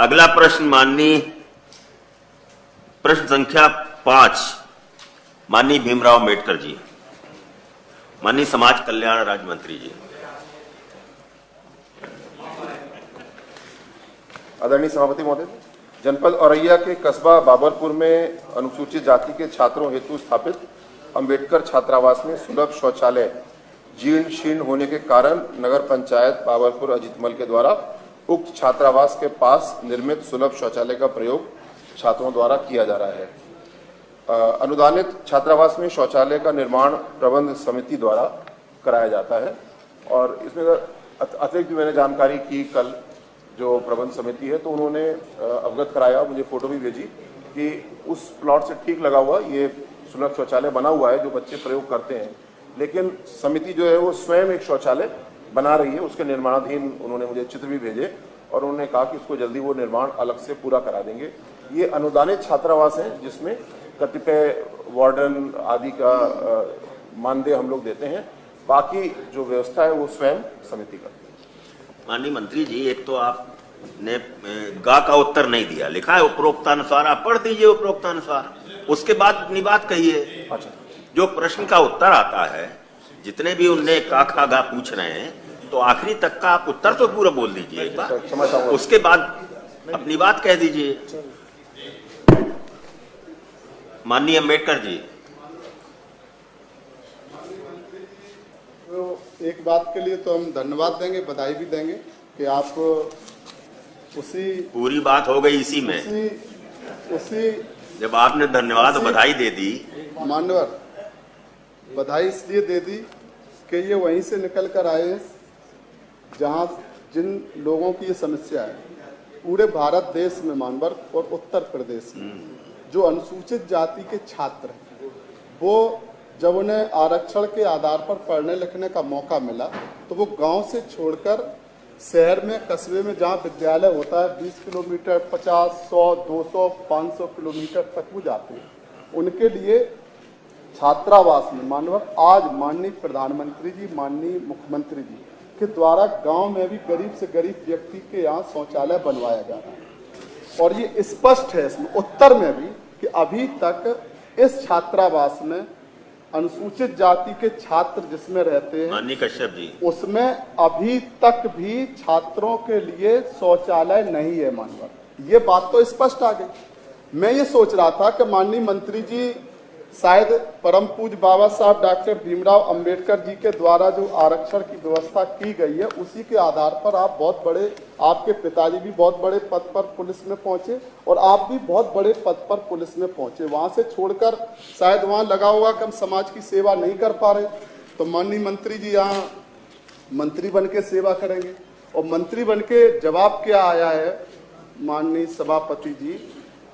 अगला प्रश्न माननीय प्रश्न संख्या 5 माननीय भीमराव अम्बेडकर जी, माननीय समाज कल्याण राज्य मंत्री जी। आदरणीय सभापति महोदय, जनपद औरैया के कस्बा बाबरपुर में अनुसूचित जाति के छात्रों हेतु स्थापित अंबेडकर छात्रावास में सुलभ शौचालय जीर्ण शीर्ण होने के कारण नगर पंचायत बाबरपुर अजीतमल के द्वारा उक्त छात्रावास के पास निर्मित सुलभ शौचालय का प्रयोग छात्रों द्वारा किया जा रहा है। अनुदानित छात्रावास में शौचालय का निर्माण प्रबंध समिति द्वारा कराया जाता है और इसमें अतिरिक्त भी मैंने जानकारी की कल जो प्रबंध समिति है तो उन्होंने अवगत कराया, मुझे फोटो भी भेजी कि उस प्लॉट से ठीक लगा हुआ ये सुलभ शौचालय बना हुआ है जो बच्चे प्रयोग करते हैं, लेकिन समिति जो है वो स्वयं एक शौचालय बना रही है, उसके निर्माणाधीन उन्होंने मुझे चित्र भी भेजे और उन्होंने कहा कि इसको जल्दी वो निर्माण अलग से पूरा करा देंगे। ये अनुदानित छात्रावास है जिसमें कतिपय वार्डन आदि का मानदेय हम लोग देते हैं, बाकी जो व्यवस्था है वो स्वयं समिति करती है। माननीय मंत्री जी, एक तो आपने गा का उत्तर नहीं दिया, लिखा है उपरोक्तानुसार, आप पढ़ दीजिए उपरोक्तानुसार, उसके बाद अपनी बात कहिए। अच्छा, जो प्रश्न का उत्तर आता है, जितने भी उनने का खा गा पूछ रहे हैं, तो आखिरी तक का आप उत्तर तो पूरा बोल दीजिए एक बार, उसके बाद अपनी बात कह दीजिए। माननीय अम्बेडकर जी। तो एक बात के लिए तो हम धन्यवाद देंगे, बधाई भी देंगे कि आप उसी पूरी बात हो गई इसी में, उसी जब आपने धन्यवाद और बधाई दे दी। मान्यवर, बधाई इसलिए दे दी कि ये वहीं से निकल कर आए हैं जहां जिन लोगों की ये समस्या है पूरे भारत देश में, मानवर और उत्तर प्रदेश में जो अनुसूचित जाति के छात्र हैं, वो जब उन्हें आरक्षण के आधार पर पढ़ने लिखने का मौका मिला तो वो गांव से छोड़कर शहर में, कस्बे में जहां विद्यालय होता है 20 किलोमीटर, 50, 100, 200, 500 किलोमीटर तक वो जाते हैं। उनके लिए छात्रावास में मानवर आज माननीय प्रधानमंत्री जी, माननीय मुख्यमंत्री जी के द्वारा गांव में भी गरीब से गरीब व्यक्ति के यहाँ शौचालय बनवाया जा रहा है और ये स्पष्ट है इसमें उत्तर में भी कि अभी तक इस छात्रावास में अनुसूचित जाति के छात्र जिसमें रहते हैं, माननीय कश्यप जी, उसमें अभी तक भी छात्रों के लिए शौचालय नहीं है। मानवर, ये बात तो स्पष्ट आ गई। मैं ये सोच रहा था कि माननीय मंत्री जी शायद परम पूज्य बाबा साहब डॉक्टर भीमराव अंबेडकर जी के द्वारा जो आरक्षण की व्यवस्था की गई है उसी के आधार पर आप बहुत बड़े, आपके पिताजी भी बहुत बड़े पद पर पुलिस में पहुंचे और आप भी बहुत बड़े पद पर पुलिस में पहुंचे, वहां से छोड़कर शायद वहां लगा हुआ कि हम समाज की सेवा नहीं कर पा रहे, तो माननीय मंत्री जी यहाँ मंत्री बन के सेवा करेंगे। और मंत्री बन के जवाब क्या आया है माननीय सभापति जी,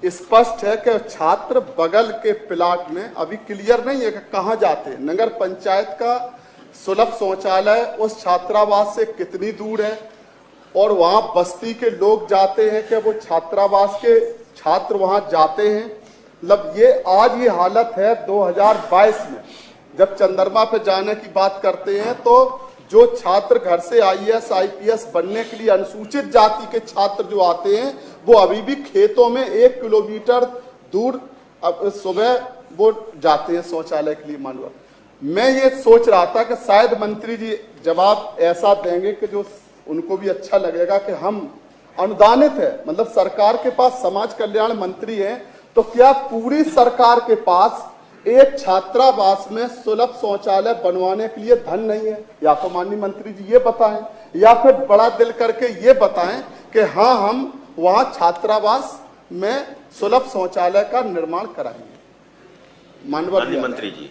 स्पष्ट है कि छात्र बगल के प्लाट में, अभी क्लियर नहीं है कि कहाँ जाते हैं, नगर पंचायत का सुलभ शौचालय उस छात्रावास से कितनी दूर है और वहां बस्ती के लोग जाते हैं कि वो छात्रावास के छात्र वहां जाते हैं। मतलब ये आज ये हालत है 2022 में, जब चंद्रमा पे जाने की बात करते हैं तो जो छात्र घर से IAS IPS बनने के लिए अनुसूचित जाति के छात्र जो आते हैं वो अभी भी खेतों में 1 किलोमीटर दूर सुबह वो जाते हैं शौचालय के लिए। मानवर, मैं ये सोच रहा था कि शायद मंत्री जी जवाब ऐसा देंगे कि जो उनको भी अच्छा लगेगा कि हम अनुदानित है, मतलब सरकार के पास समाज कल्याण मंत्री है, तो क्या पूरी सरकार के पास एक छात्रावास में सुलभ शौचालय बनवाने के लिए धन नहीं है? या तो माननीय मंत्री जी ये बताएं, या फिर बड़ा दिल करके ये बताएं कि हाँ हम वहां छात्रावास में सुलभ शौचालय का निर्माण कराएंगे। माननीय मंत्री जी।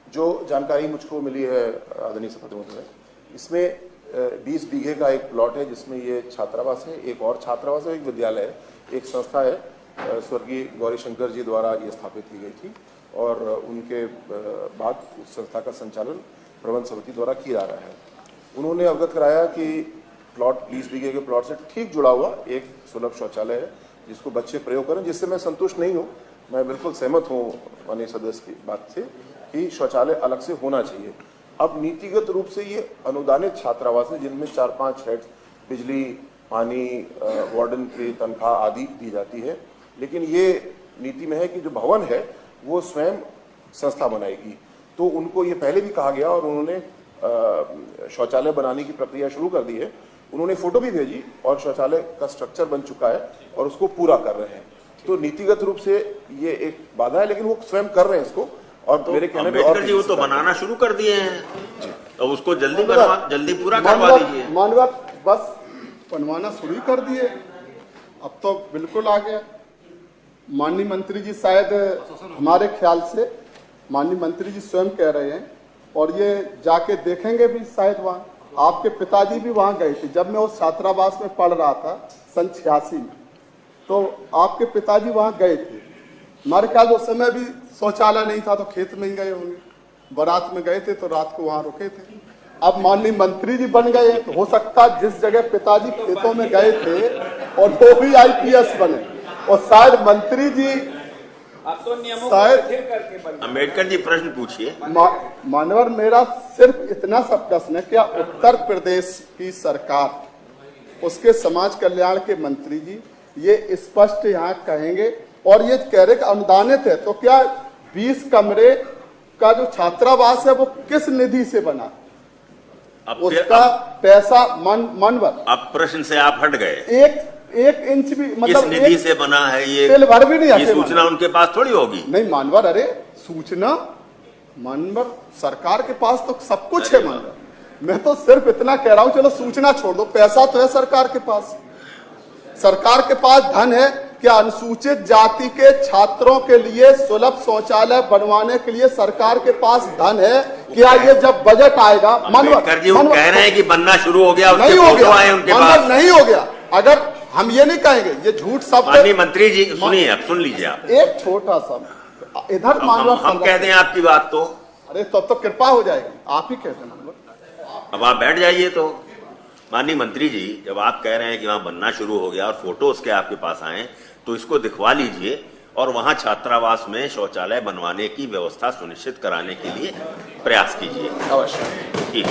जो जानकारी मुझको मिली है आदरणीय सभापति महोदय, इसमें 20 बीघे का एक प्लॉट है जिसमें ये छात्रावास है, एक और छात्रावास है, एक विद्यालय है, एक संस्था है, स्वर्गीय गौरी शंकर जी द्वारा ये स्थापित की गई थी और उनके बाद उस संस्था का संचालन प्रबंध समिति द्वारा किया जा रहा है। उन्होंने अवगत कराया कि प्लॉट 20 बीघे के प्लॉट से ठीक जुड़ा हुआ एक सुलभ शौचालय है जिसको बच्चे प्रयोग करें, जिससे मैं संतुष्ट नहीं हूँ। मैं बिल्कुल सहमत हूँ माननीय सदस्य की बात से कि शौचालय अलग से होना चाहिए। अब नीतिगत रूप से ये अनुदानित छात्रावास है जिनमें 4-5 हेड्स, बिजली, पानी, वार्डन की तनख्वाह आदि दी जाती है। लेकिन ये नीति में है कि जो भवन है वो स्वयं संस्था बनाएगी। तो उनको ये पहले भी कहा गया और उन्होंने शौचालय बनाने की प्रक्रिया शुरू कर दी है। उन्होंने फोटो भी भेजी और शौचालय का स्ट्रक्चर बन चुका है और उसको पूरा कर रहे हैं। तो नीतिगत रूप से ये एक बाधा है, लेकिन वो स्वयं कर रहे हैं इसको। और तो मेरे कहने पे अम्बेडकर जी वो तो बनाना शुरू कर दिए हैं, तो उसको जल्दी पूरा करवा दीजिए। मानवत बस बनवाना शुरू ही कर दिए, अब तो बिल्कुल आ गया। माननीय मंत्री जी शायद हमारे ख्याल से माननीय मंत्री जी स्वयं कह रहे हैं और ये जाके देखेंगे भी शायद वहाँ। आपके पिताजी भी वहाँ गए थे जब मैं उस छात्रावास में पढ़ रहा था सन 86 में, तो आपके पिताजी वहाँ गए थे। हमारे ख्याल उस समय भी शौचालय नहीं था तो खेत में ही गए होंगे, बारात में गए थे तो रात को वहाँ रुके थे। अब माननीय मंत्री जी बन गए तो हो सकता है जिस जगह पिताजी खेतों में गए थे और वो भी IPS बने और शायद मंत्री जी शायद। अम्बेडकर जी प्रश्न पूछिए। मानवर मेरा सिर्फ इतना सब प्रश्न है, क्या उत्तर प्रदेश की सरकार उसके समाज कल्याण के मंत्री जी ये स्पष्ट यहाँ कहेंगे और ये कह रहे कि अनुदानित है, तो क्या 20 कमरे का जो छात्रावास है वो किस निधि से बना, उसका पैसा मानवर। अब प्रश्न से आप हट गए। एक इंच भी मतलब किस निधि से बना है ये तेल भर भी नहीं ये सूचना उनके पास थोड़ी होगी। नहीं मानवर, अरे सूचना मानवर सरकार के पास तो सब कुछ है मानवर। मैं तो सिर्फ इतना कह रहा हूं, चलो सूचना छोड़ दो, पैसा तो है सरकार के पास। सरकार के पास धन है क्या अनुसूचित जाति के छात्रों के लिए सुलभ शौचालय बनवाने के लिए सरकार के पास धन है क्या? ये जब बजट आएगा अम्बेडकर जी वो कह रहे हैं कि बनना शुरू हो गया, नहीं हो गया, आए उनके पास नहीं हो गया। अगर हम ये नहीं कहेंगे, ये झूठ शब्द। माननीय मंत्री जी सुनिए, अब सुन लीजिए आप। एक छोटा सा इधर मानवर हम कह दें आपकी बात तो अरे तब तो कृपा हो जाएगी, आप ही कहते हैं मानवर। अब आप बैठ जाइए। तो माननीय मंत्री जी जब आप कह रहे हैं कि वहां बनना शुरू हो गया और फोटो उसके आपके पास आए तो इसको दिखवा लीजिए और वहां छात्रावास में शौचालय बनवाने की व्यवस्था सुनिश्चित कराने के लिए प्रयास कीजिए। अवश्य। ठीक।